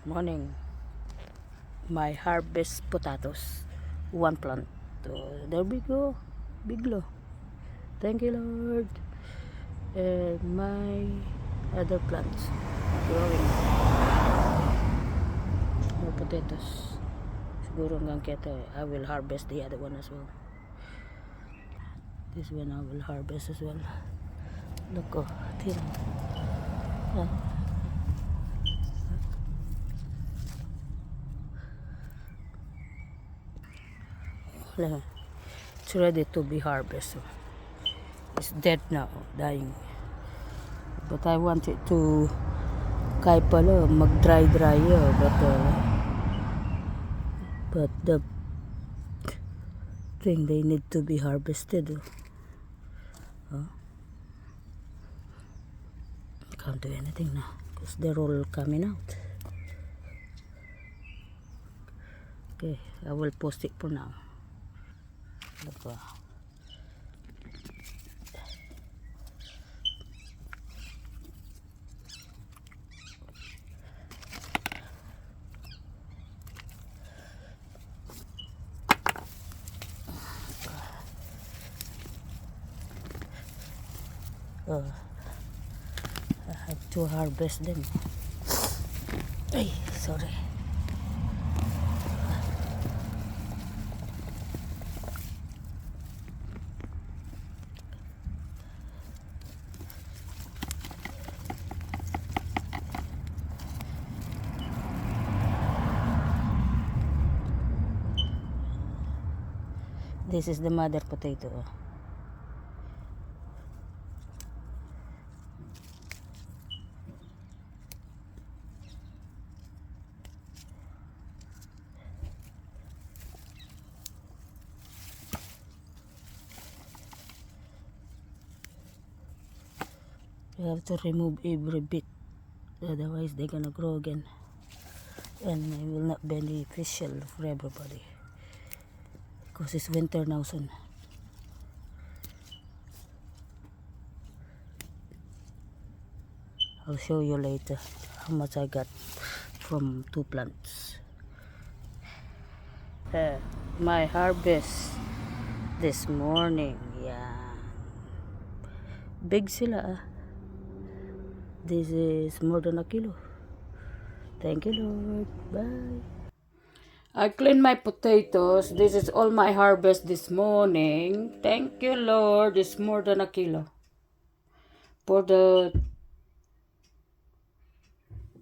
Morning. My harvest potatoes. One plant. There we go. Biglo. Thank you, Lord. And my other plants growing. More potatoes. Siguro hanggang kaya I will harvest the other one as well. This one I will harvest as well. Look, oh, tira. It's ready to be harvested. It's dead now, dying. But I want it to kahit pala mag-dry but the thing they need to be harvested. Can't do anything now because they're all coming out. Okay, I will post it for now. Look, I have to harvest them. Ay, sorry. This is the mother potato. You have to remove every bit, otherwise they're gonna grow again, and it will not be beneficial for everybody because it's winter now soon. I'll show you later how much I got from 2 plants. My harvest this morning, yeah, big sila. This is more than a kilo. Thank you, Lord. Bye. I cleaned my potatoes. This is all my harvest this morning. Thank you, Lord. It's more than a kilo. For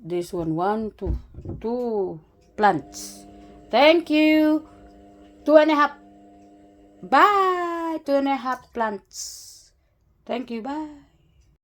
this one, two plants. Thank you. 2.5. Bye. 2.5 plants. Thank you. Bye.